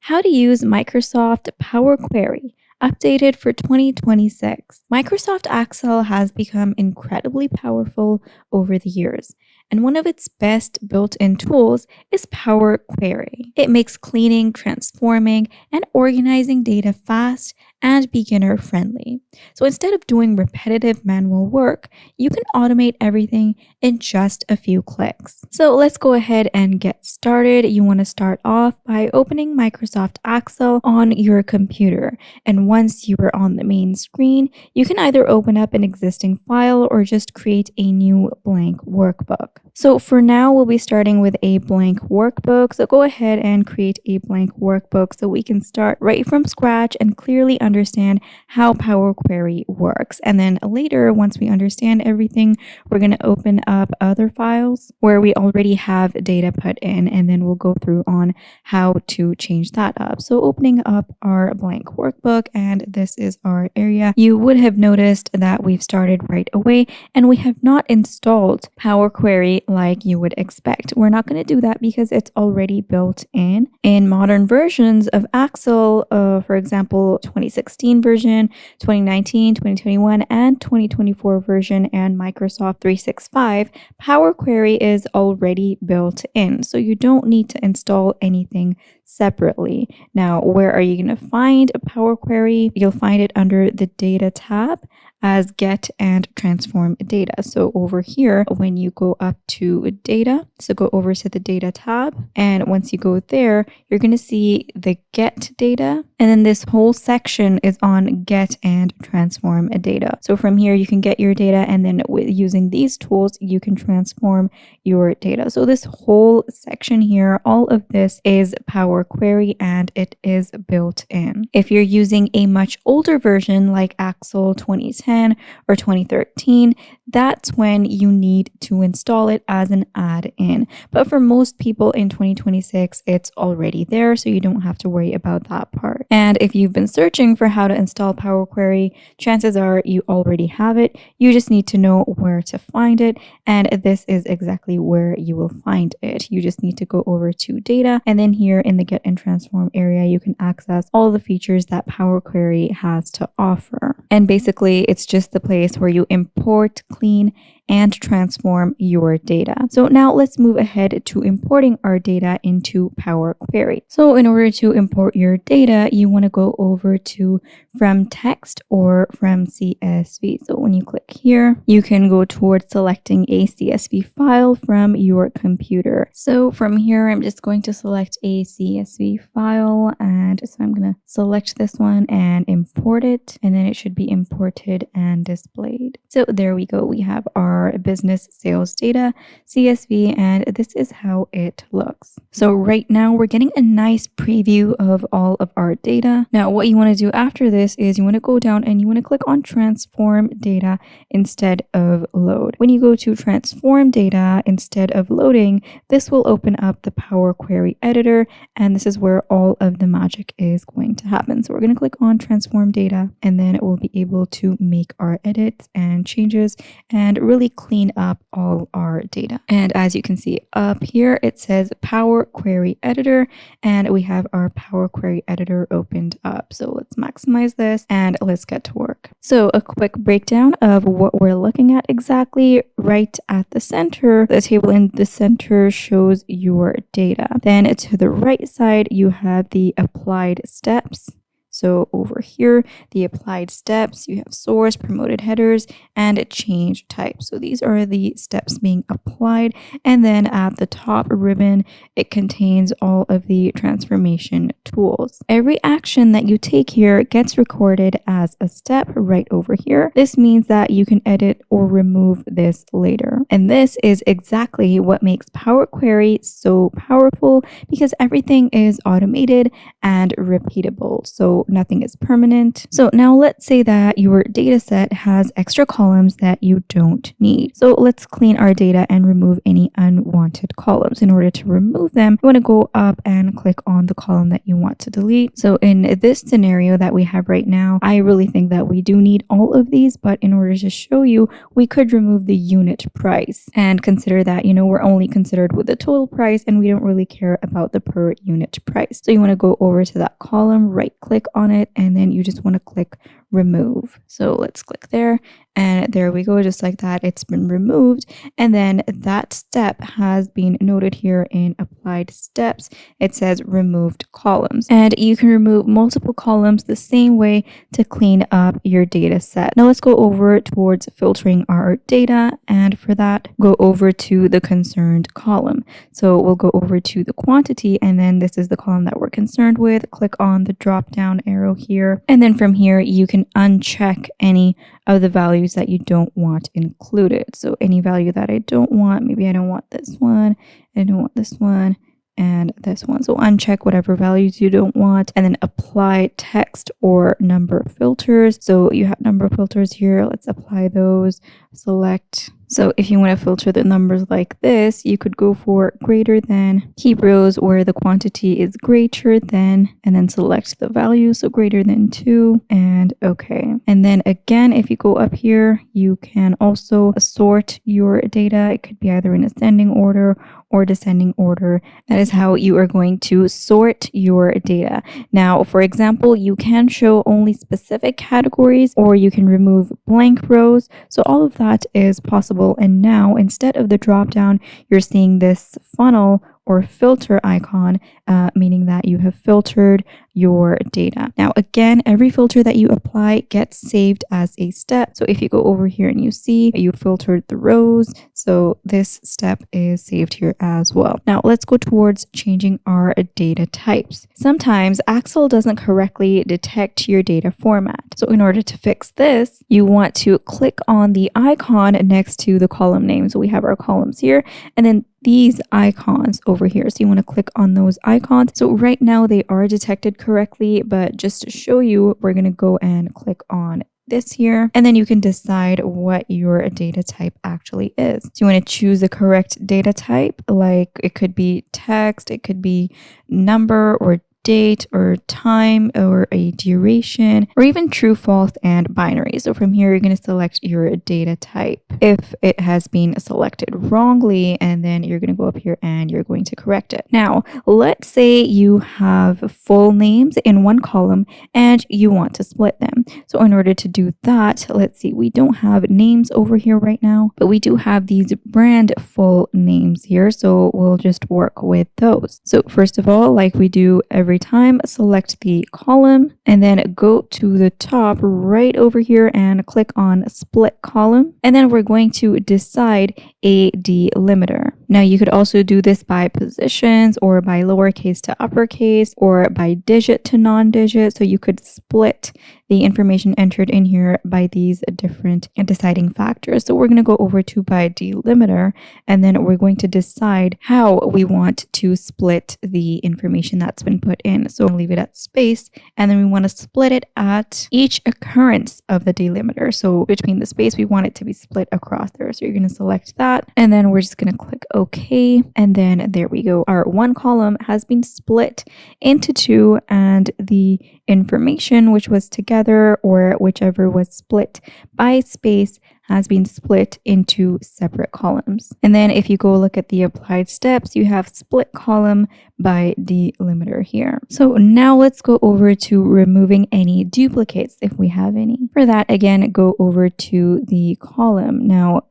How to use Microsoft Power Query, updated for 2026. Microsoft Excel has become incredibly powerful over the years, and one of its best built-in tools is Power Query. It makes cleaning, transforming, and organizing data fast and beginner-friendly. So instead of doing repetitive manual work, you can automate everything in just a few clicks. So let's go ahead and get started. You want to start off by opening Microsoft Excel on your computer. And once you are on the main screen, you can either open up an existing file or just create a new blank workbook. So for now, we'll be starting with a blank workbook. So go ahead and create a blank workbook so we can start right from scratch and clearly understand how Power Query works. And then later, once we understand everything, we're going to open up other files where we already have data put in, and then we'll go through on how to change that up. So opening up our blank workbook, and this is our area. You would have noticed that we've started right away and we have not installed Power Query like you would expect. We're not going to do that because it's already built in. In modern versions of Excel, for example, 2016 version, 2019, 2021, and 2024 version, and Microsoft 365, Power Query is already built in. So you don't need to install anything separately. Now, where are you going to find a Power Query? You'll find it under the Data tab as Get and Transform Data. So over here, when you go up to Data, so go over to the Data tab, and once you go there, you're going to see the Get Data, and then this whole section is on Get and Transform Data. So from here, you can get your data, and then using these tools, you can transform your data. So this whole section here, all of this is Power Query, and it is built in. If you're using a much older version like Excel 2010 or 2013, that's when you need to install it as an add-in. But for most people in 2026, it's already there, so you don't have to worry about that part. And if you've been searching for how to install Power Query, chances are you already have it. You just need to know where to find it, and this is exactly where you will find it. You just need to go over to Data, and then here in the Get and Transform area, you can access all the features that Power Query has to offer. And basically, it's just the place where you import, clean, and transform your data. So now let's move ahead to importing our data into Power Query. So in order to import your data, you want to go over to From Text or From CSV. So when you click here, you can go towards selecting a CSV file from your computer. So from here, I'm just going to select a CSV file, and so I'm going to select this one and import it, and then it should be imported and displayed. So there we go. We have our business sales data CSV, and this is how it looks. So right now we're getting a nice preview of all of our data. Now what you want to do after this is you want to go down and you want to click on Transform Data instead of Load. When you go to Transform Data instead of Loading, this will open up the Power Query editor, and this is where all of the magic is going to happen. So we're going to click on Transform Data, and then we'll be able to make our edits and changes and really clean up all our data. And as you can see up here, it says Power Query Editor, and we have our Power Query Editor opened up. So let's maximize this and let's get to work. So a quick breakdown of what we're looking at exactly. Right at the center, the table in the center shows your data. Then to the right side, you have the applied steps. So over here, the applied steps, you have source, promoted headers, and a change type. So these are the steps being applied. And then at the top ribbon, it contains all of the transformation tools. Every action that you take here gets recorded as a step right over here. This means that you can edit or remove this later. And this is exactly what makes Power Query so powerful, because everything is automated and repeatable. So so nothing is permanent. So now let's say that your data set has extra columns that you don't need. So let's clean our data and remove any unwanted columns. In order to remove them, you want to go up and click on the column that you want to delete. So in this scenario that we have right now, I really think that we do need all of these, but in order to show you, we could remove the unit price and consider that, we're only considered with the total price and we don't really care about the per unit price. So you want to go over to that column, right click on it, and then you just want to click remove. So let's click there, and there we go. Just like that, it's been removed. And then that step has been noted here in applied steps. It says removed columns, and you can remove multiple columns the same way to clean up your data set. Now let's go over towards filtering our data, and for that, go over to the concerned column. So we'll go over to the quantity, and then this is the column that we're concerned with. Click on the drop down arrow here, and then from here you can uncheck any of the values that you don't want included. So any value that I don't want, maybe I don't want this one, I don't want this one, and this one. So uncheck whatever values you don't want, and then apply text or number filters. So you have number filters here. Let's apply those. Select. So if you want to filter the numbers like this, you could go for greater than, keep rows where the quantity is greater than, and then select the value. So greater than 2, and okay. And then again, if you go up here, you can also sort your data. It could be either in ascending order or descending order. That is how you are going to sort your data. Now, for example, you can show only specific categories, or you can remove blank rows. So all of that is possible. And now, instead of the drop down, you're seeing this funnel or filter icon, meaning that you have filtered your data. Now, again, every filter that you apply gets saved as a step. So if you go over here and you see you filtered the rows, so this step is saved here as well. Now, let's go towards changing our data types. Sometimes Excel doesn't correctly detect your data format. So in order to fix this, you want to click on the icon next to the column name. So we have our columns here, and then these icons over here. So you want to click on those icons. So right now they are detected correctly, but just to show you, we're going to go and click on this here, and then you can decide what your data type actually is. So you want to choose the correct data type, like it could be text, it could be number or date or time or a duration, or even true, false, and binary. So from here, you're going to select your data type. If it has been selected wrongly, and then you're going to go up here and you're going to correct it. Now, let's say you have full names in one column and you want to split them. So in order to do that, let's see, we don't have names over here right now, but we do have these brand full names here. So we'll just work with those. So first of all, like we do every time, select the column and then go to the top right over here and click on split column. And then we're going to decide a delimiter. Now you could also do this by positions or by lowercase to uppercase or by digit to non-digit. So you could split the information entered in here by these different deciding factors. So we're going to go over to by delimiter, and then we're going to decide how we want to split the information that's been put in. So leave it at space, and then we want to split it at each occurrence of the delimiter. So between the space, we want it to be split across there. So you're going to select that, and then we're just going to click OK. And then there we go. Our one column has been split into two, and the information which was together or whichever was split by space has been split into separate columns. And then if you go look at the applied steps, you have split column by delimiter here. So now let's go over to removing any duplicates if we have any. For that, again, go over to the column. Now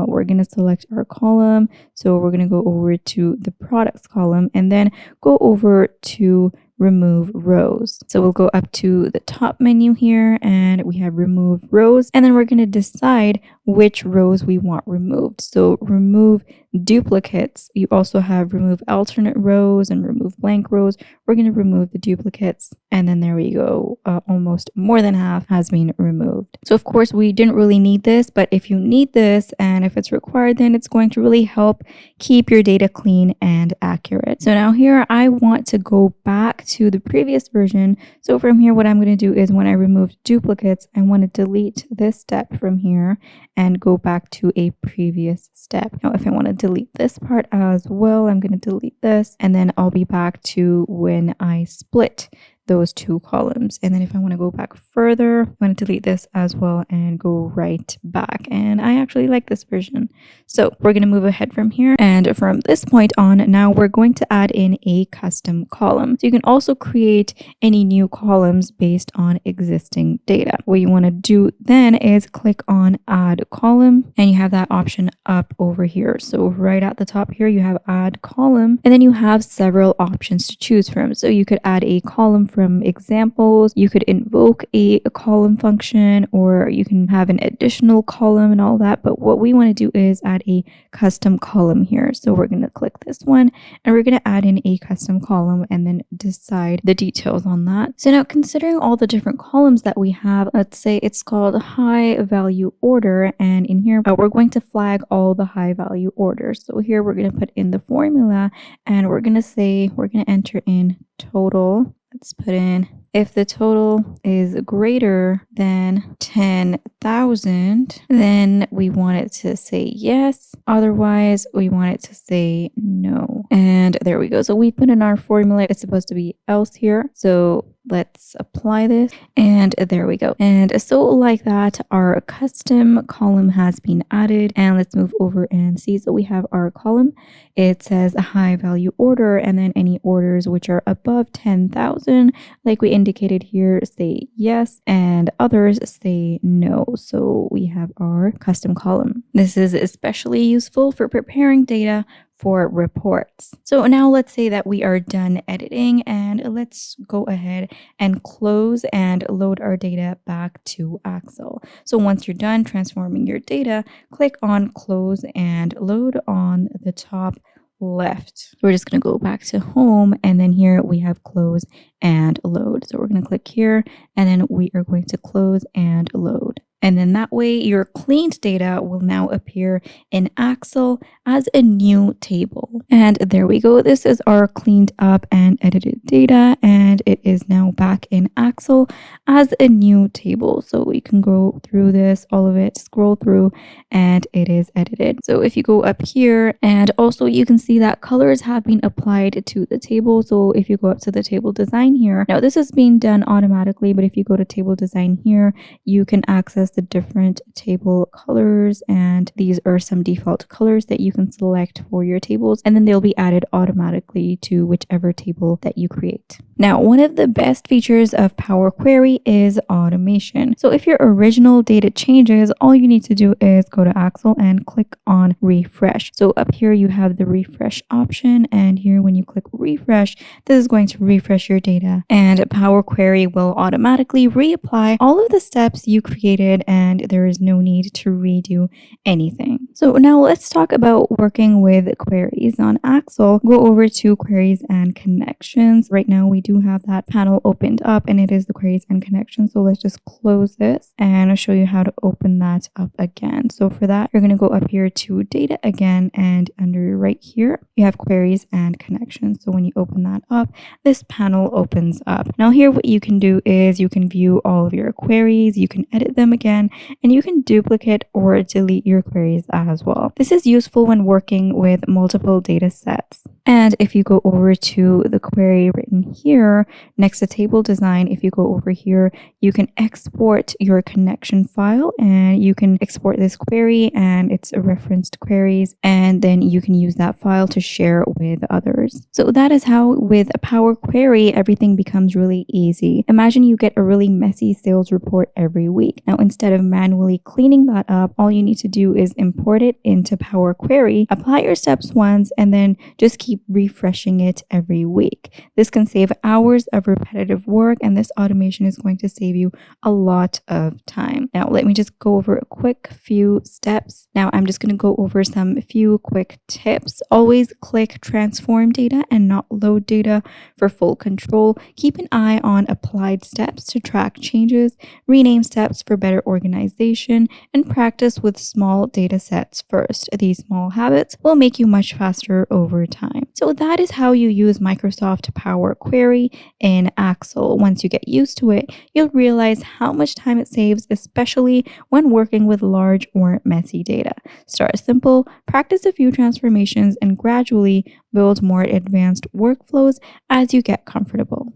we're going to select our column. So we're going to go over to the products column and then go over to remove rows. So we'll go up to the top menu here and we have remove rows, and then we're going to decide which rows we want removed. So remove duplicates. You also have remove alternate rows and remove blank rows. We're going to remove the duplicates, and then there we go. Almost more than half has been removed. So of course we didn't really need this, but if you need this and if it's required, then it's going to really help keep your data clean and accurate. So now here I want to go back back to the previous version. So from here, what I'm going to do is when I remove duplicates, I want to delete this step from here and go back to a previous step. Now, if I want to delete this part as well, I'm going to delete this, and then I'll be back to when I split those two columns. And then if I want to go back further, I'm going to delete this as well and go right back. And I actually like this version. So we're going to move ahead from here. And from this point on, now we're going to add in a custom column. So you can also create any new columns based on existing data. What you want to do then is click on add column, and you have that option up over here. So right at the top here, you have add column, and then you have several options to choose from. So you could add a column from examples, you could invoke a column function, or you can have an additional column and all that. But what we want to do is add a custom column here. So we're going to click this one, and we're going to add in a custom column and then decide the details on that. So now, considering all the different columns that we have, let's say it's called high value order, and in here we're going to flag all the high value orders. So here we're going to put in the formula, and we're going to say we're going to enter in total. Let's put in if the total is greater than 10,000, then we want it to say yes. Otherwise, we want it to say no. And there we go. So we put in our formula. It's supposed to be else here. So let's apply this, and there we go. And so like that, our custom column has been added. And let's move over and see. So we have our column. It says a high value order, and then any orders which are above 10,000, like we indicated here, say yes, and others say no. So we have our custom column. This is especially useful for preparing data for reports. So now let's say that we are done editing, and let's go ahead and close and load our data back to Excel. So once you're done transforming your data, click on close and load on the top left. We're just going to go back to home, and then here we have close and load. So we're going to click here, and then we are going to close and load. And then that way your cleaned data will now appear in Excel as a new table. And there we go. This is our cleaned up and edited data, and it is now back in Excel as a new table. So we can go through this, all of it, scroll through, and it is edited. So if you go up here, and also you can see that colors have been applied to the table. So if you go up to the table design here, now this is being done automatically, but if you go to table design here, you can access the different table colors, and these are some default colors that you can select for your tables, and then they'll be added automatically to whichever table that you create. Now, one of the best features of Power Query is automation. So if your original data changes, all you need to do is go to Excel and click on refresh. So up here you have the refresh option, and here when you click refresh, this is going to refresh your data, and Power Query will automatically reapply all of the steps you created, and there is no need to redo anything. So now let's talk about working with queries on Excel. Go over to queries and connections. Right now we do have that panel opened up, and it is the queries and connections. So let's just close this, and I'll show you how to open that up again. So for that, you're going to go up here to data again, and under right here, you have queries and connections. So when you open that up, this panel opens up. Now here, what you can do is you can view all of your queries, you can edit them again, and you can duplicate or delete your queries as well. This is useful when working with multiple data sets. And if you go over to the query written here next to table design, if you go over here, you can export your connection file, and you can export this query and it's a referenced queries, and then you can use that file to share with others. So that is how with a Power Query, everything becomes really easy. Imagine you get a really messy sales report every week. Now, instead of manually cleaning that up, all you need to do is import it into Power Query, apply your steps once, and then just keep refreshing it every week. This can save hours of repetitive work, and this automation is going to save you a lot of time. Now, let me just go over a quick few steps. Now, I'm just going to go over some few quick tips. Always click transform data and not load data for full control. Keep an eye on applied steps to track changes, rename steps for better organization, and practice with small data sets first. These small habits will make you much faster over time. time. So that is how you use Microsoft Power Query in Excel. Once you get used to it, you'll realize how much time it saves, especially when working with large or messy data. Start simple, practice a few transformations, and gradually build more advanced workflows as you get comfortable.